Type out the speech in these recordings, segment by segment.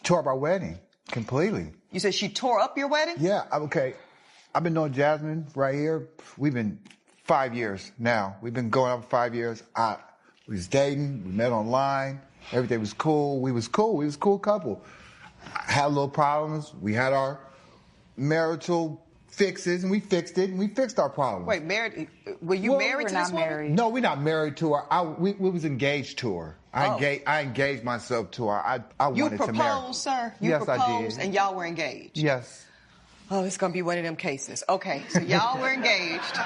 tore up our wedding completely. You said she tore up your wedding? Yeah, okay. I've been knowing Jasmine right here. We've been 5 years now. We've been going on for 5 years. We was dating. We met online. Everything was cool. We was cool. We was a cool couple. I had little problems. We had our marital fixes, and we fixed it, and we fixed our problems. Wait, married? Were you married to this woman? Married. No, we're not married to her. We was engaged to her. I engaged myself to her. I wanted to marry. You proposed, sir? You yes, proposed, I did. And y'all were engaged? Yes. Oh, it's going to be one of them cases. Okay, so y'all were engaged.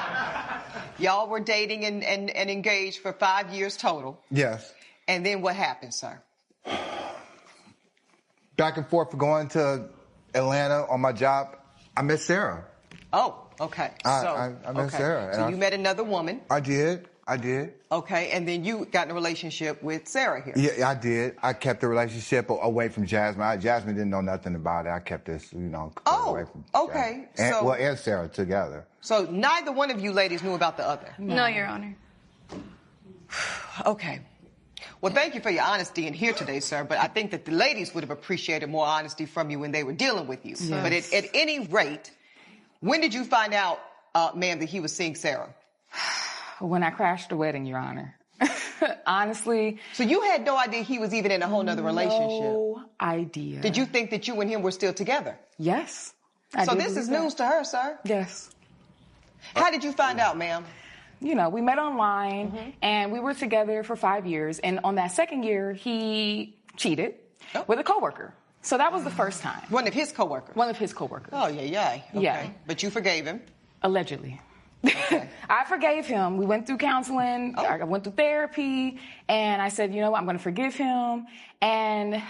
Y'all were dating and engaged for 5 years total. Yes. And then what happened, sir? Back and forth for going to Atlanta on my job, I met Sarah. Oh, okay. I met Sarah. So you met another woman. I did. Okay, and then you got in a relationship with Sarah here. Yeah, I did. I kept the relationship away from Jasmine. Jasmine didn't know nothing about it. I kept this, away from okay. Jasmine. And Sarah together. So neither one of you ladies knew about the other? No, Your Honor. Okay. Well, thank you for your honesty in here today, sir, but I think that the ladies would have appreciated more honesty from you when they were dealing with you. Yes. But at any rate, when did you find out, ma'am, that he was seeing Sarah? When I crashed the wedding, Your Honor. Honestly. So you had no idea he was even in a whole nother relationship? No idea. Did you think that you and him were still together? Yes. So this is news to her, sir? Yes. How did you find out, ma'am? We met online, and we were together for 5 years. And on that second year, he cheated with a coworker. So that was the first time. One of his coworkers? One of his coworkers. Oh, yeah. Okay. Yeah. But you forgave him? Allegedly. Okay. I forgave him. We went through counseling. Oh. I went through therapy. And I said, I'm going to forgive him. And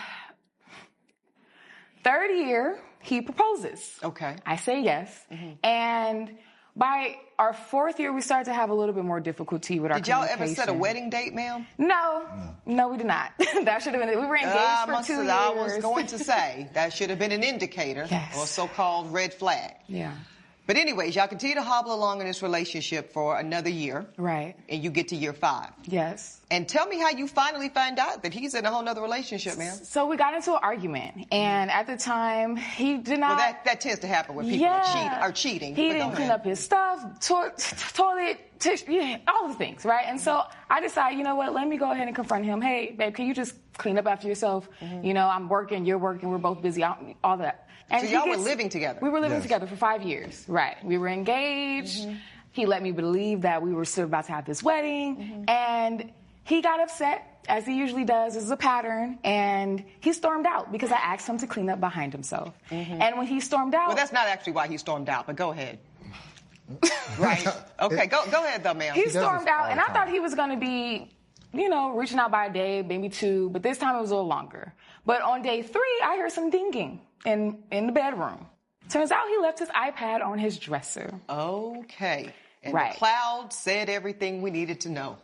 third year, he proposes. Okay. I say yes. And by our fourth year, we started to have a little bit more difficulty with our communication. Did y'all ever set a wedding date, ma'am? No, we did not. That should have been, we were engaged for 2 years. I was going to say, that should have been an indicator, or a so-called red flag. Yeah. But anyways, y'all continue to hobble along in this relationship for another year. Right. And you get to year 5. Yes. And tell me how you finally find out that he's in a whole nother relationship, ma'am. So we got into an argument, and at the time, he did not... Well, that tends to happen when people are cheating. He didn't clean up his stuff, toilet, tissue, all the things, right? And so I decided, let me go ahead and confront him. Hey, babe, can you just clean up after yourself? I'm working, you're working, we're both busy, all that. And so y'all were living together? We were living together for 5 years, right. We were engaged. He let me believe that we were still about to have this wedding. And he got upset, as he usually does. This is a pattern. And he stormed out because I asked him to clean up behind himself. And when he stormed out... Well, that's not actually why he stormed out, but go ahead. Right. Okay, go ahead, though, ma'am. He stormed out, and I thought he was going to be, reaching out by a day, maybe 2. But this time it was a little longer. But on day 3, I heard some dinging in the bedroom. Turns out he left his iPad on his dresser. Okay. And the cloud said everything we needed to know.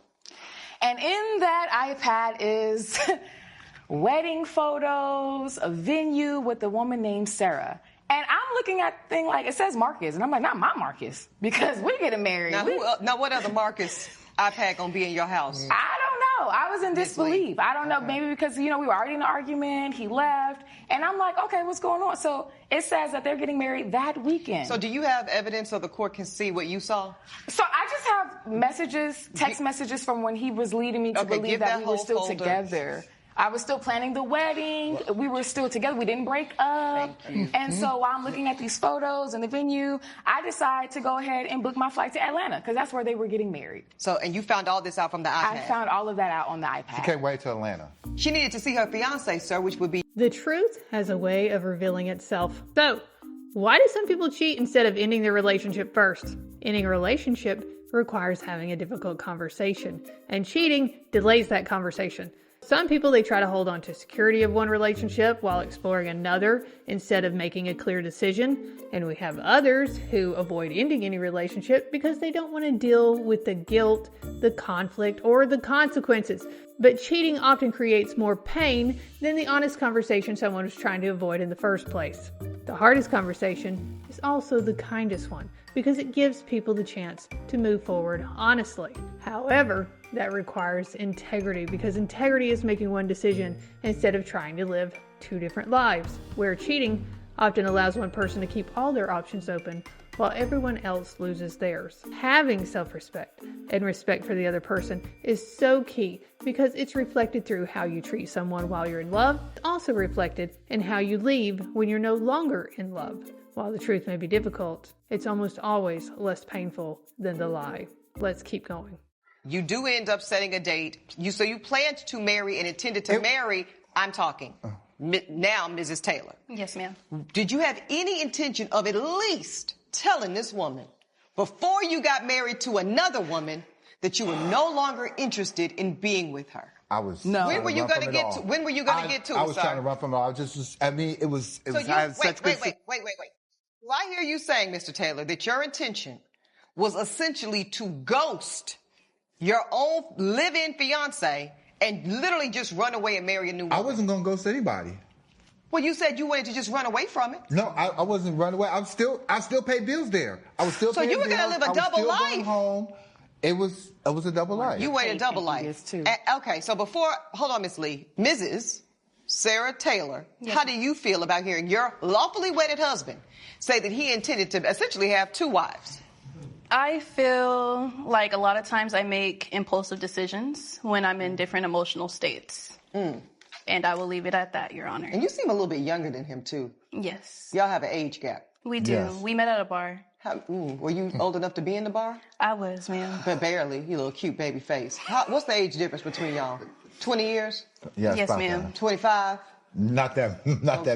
And in that iPad is wedding photos, a venue with a woman named Sarah. And I'm looking at the thing like, it says Marcus. And I'm like, not my Marcus, because we're getting married. Now what other Marcus iPad gonna be in your house? I don't know. I was in disbelief. I don't know. Maybe because, we were already in an argument. He left. And I'm like, okay, what's going on? So it says that they're getting married that weekend. So do you have evidence so the court can see what you saw? So I just have text messages from when he was leading me to believe that we were still together. I was still planning the wedding. We were still together. We didn't break up. And so while I'm looking at these photos and the venue, I decide to go ahead and book my flight to Atlanta because that's where they were getting married. So, and you found all this out from the iPad? I found all of that out on the iPad. She can't wait to Atlanta. She needed to see her fiancé, sir, which would be... The truth has a way of revealing itself. So, why do some people cheat instead of ending their relationship first? Ending a relationship requires having a difficult conversation, and cheating delays that conversation. Some people, they try to hold on to security of one relationship while exploring another instead of making a clear decision. And we have others who avoid ending any relationship because they don't want to deal with the guilt, the conflict, or the consequences. But cheating often creates more pain than the honest conversation someone was trying to avoid in the first place. The hardest conversation is also the kindest one because it gives people the chance to move forward honestly. However, that requires integrity because integrity is making one decision instead of trying to live two different lives, where cheating often allows one person to keep all their options open while everyone else loses theirs. Having self-respect and respect for the other person is so key because it's reflected through how you treat someone while you're in love. It's also reflected in how you leave when you're no longer in love. While the truth may be difficult, it's almost always less painful than the lie. Let's keep going. You do end up setting a date. So you planned to marry and intended to marry, I'm talking, now Mrs. Taylor. Yes, ma'am. Did you have any intention of at least telling this woman before you got married to another woman that you were no longer interested in being with her? I was. No. When were you going to get to? When were you going to get to? I was trying to run from it. I was just. I mean, it was. So you, wait. Do I hear you saying, Mr. Taylor, that your intention was essentially to ghost your own live-in fiance and literally just run away and marry a new woman? I wasn't going to ghost anybody. Well, you said you wanted to just run away from it. No, I wasn't running away. I still paid bills there. I was still. So you were going to live a double life. Going home. It was a double life. You went a double life. Too. Okay, so hold on, Miss Lee, Mrs. Sarah Taylor, yes. How do you feel about hearing your lawfully wedded husband say that he intended to essentially have two wives? I feel like a lot of times I make impulsive decisions when I'm in different emotional states. And I will leave it at that, Your Honor. And you seem a little bit younger than him, too. Yes. Y'all have an age gap. We do. Yes. We met at a bar. Were you old enough to be in the bar? I was, ma'am. But barely. You little cute baby face. What's the age difference between y'all? 20 years? Yes, ma'am. 25? Not that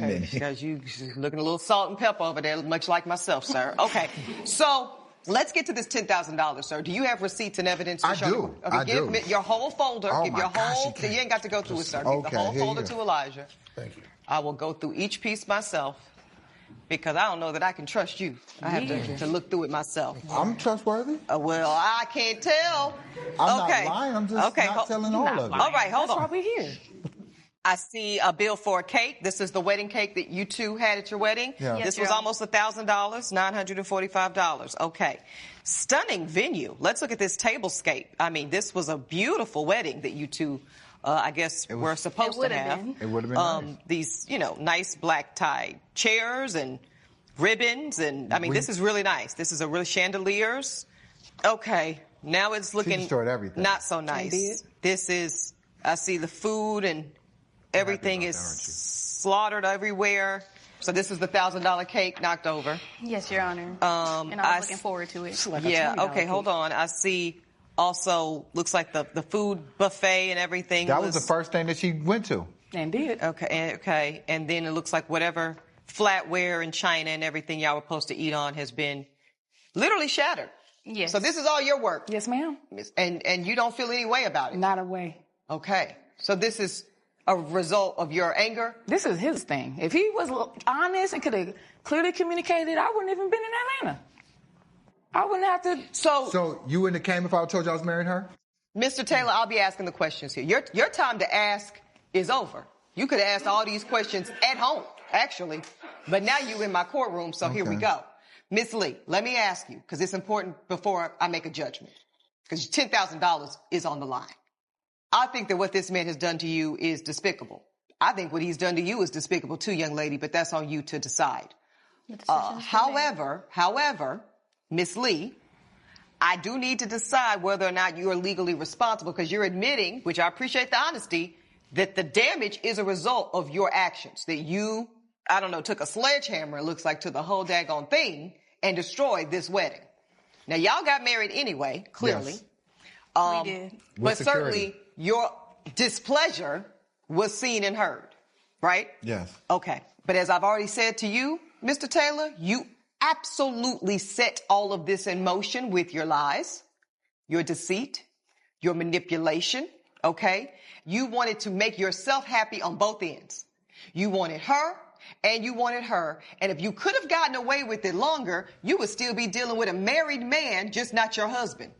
many. Because you looking a little salt and pepper over there, much like myself, sir. Okay. So let's get to this $10,000, sir. Do you have receipts and evidence to show you? Okay, give me your whole folder. Oh, give your whole. You ain't got to go through it, sir. Give the whole folder to Elijah. Thank you. I will go through each piece myself because I don't know that I can trust you. I have to look through it myself. I'm trustworthy. Well, I can't tell. I'm not lying. I'm just not telling all of it. All right, hold on. That's why we're here. I see a bill for a cake. This is the wedding cake that you two had at your wedding. Yeah. Yes, this was almost $1,000, $945. Okay. Stunning venue. Let's look at this tablescape. I mean, this was a beautiful wedding that you two, I guess, were supposed to have. It would have been nice. These, nice black tie chairs and ribbons. And, I mean, this is really nice. This is a really chandeliers. Okay. Now it's looking not so nice. This is, I see the food and everything is slaughtered everywhere. So this is the $1,000 cake knocked over. Yes, Your Honor. And I was looking forward to it. Yeah, okay, hold on. I see also, looks like the food buffet and everything. That was the first thing that she went to. And did. Okay. And then it looks like whatever flatware and china and everything y'all were supposed to eat on has been literally shattered. Yes. So this is all your work. Yes, ma'am. And you don't feel any way about it? Not a way. Okay. So this is a result of your anger? This is his thing. If he was honest and could have clearly communicated, I wouldn't even been in Atlanta. I wouldn't have to. So you wouldn't have came if I told you I was marrying her? Mr. Taylor, I'll be asking the questions here. Your time to ask is over. You could have asked all these questions at home, actually. But now you're in my courtroom, so here we go. Miss Lee, let me ask you, because it's important before I make a judgment. Because $10,000 is on the line. I think that what this man has done to you is despicable. I think what he's done to you is despicable too, young lady, but that's on you to decide. However, Miss Lee, I do need to decide whether or not you are legally responsible because you're admitting, which I appreciate the honesty, that the damage is a result of your actions, that you, took a sledgehammer, it looks like, to the whole daggone thing and destroyed this wedding. Now, y'all got married anyway, clearly. Yes. We did. But certainly your displeasure was seen and heard, right? Yes. Okay. But as I've already said to you, Mr. Taylor, you absolutely set all of this in motion with your lies, your deceit, your manipulation, okay? You wanted to make yourself happy on both ends. You wanted her and you wanted her. And if you could have gotten away with it longer, you would still be dealing with a married man, just not your husband.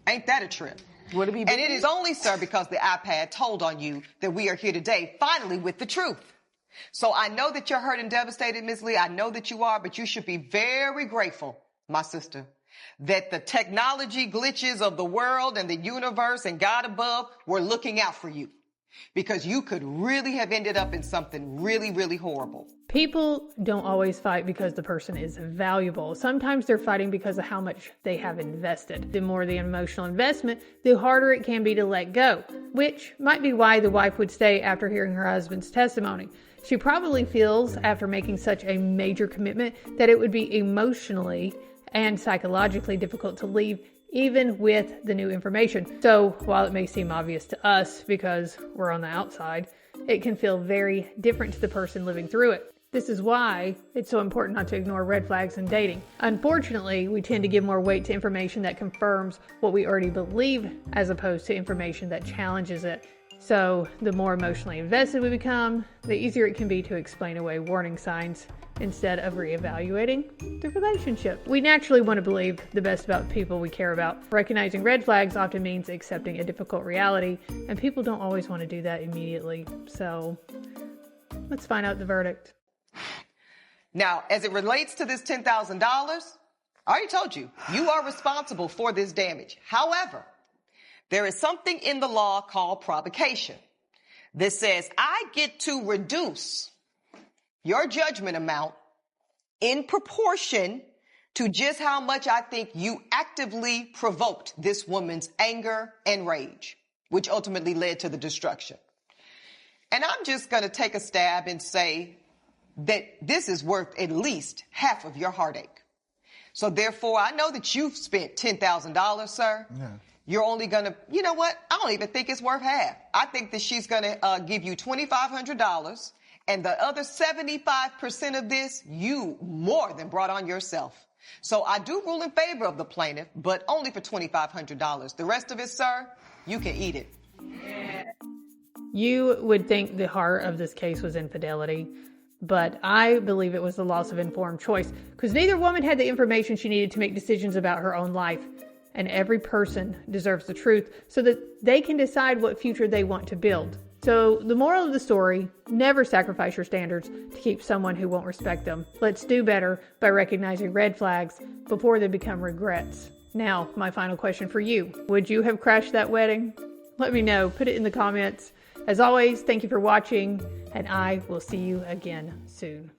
Ain't that a trip? Would it be? And it is only, sir, because the iPad told on you that we are here today, finally, with the truth. So I know that you're hurt and devastated, Ms. Lee. I know that you are, but you should be very grateful, my sister, that the technology glitches of the world and the universe and God above were looking out for you. because you could really have ended up in something really, really horrible. People don't always fight because the person is valuable. Sometimes they're fighting because of how much they have invested. The more the emotional investment, the harder it can be to let go, which might be why the wife would stay after hearing her husband's testimony. She probably feels, after making such a major commitment, that it would be emotionally and psychologically difficult to leave, even with the new information. So while it may seem obvious to us because we're on the outside, it can feel very different to the person living through it. This is why it's so important not to ignore red flags in dating. Unfortunately, we tend to give more weight to information that confirms what we already believe as opposed to information that challenges it. So the more emotionally invested we become, the easier it can be to explain away warning signs instead of reevaluating the relationship. We naturally want to believe the best about people we care about. Recognizing red flags often means accepting a difficult reality, and people don't always want to do that immediately. So let's find out the verdict. Now, as it relates to this $10,000, I already told you, you are responsible for this damage. However, there is something in the law called provocation. This says I get to reduce your judgment amount in proportion to just how much I think you actively provoked this woman's anger and rage, which ultimately led to the destruction. And I'm just going to take a stab and say that this is worth at least half of your heartache. So therefore, I know that you've spent $10,000, sir. Yeah. You're only going to, you know what? I don't even think it's worth half. I think that she's going to give you $2,500, and the other 75% of this, you more than brought on yourself. So I do rule in favor of the plaintiff, but only for $2,500. The rest of it, sir, you can eat it. You would think the heart of this case was infidelity, but I believe it was the loss of informed choice, because neither woman had the information she needed to make decisions about her own life. And every person deserves the truth so that they can decide what future they want to build. So the moral of the story, never sacrifice your standards to keep someone who won't respect them. Let's do better by recognizing red flags before they become regrets. Now, my final question for you. Would you have crashed that wedding? Let me know. Put it in the comments. As always, thank you for watching, and I will see you again soon.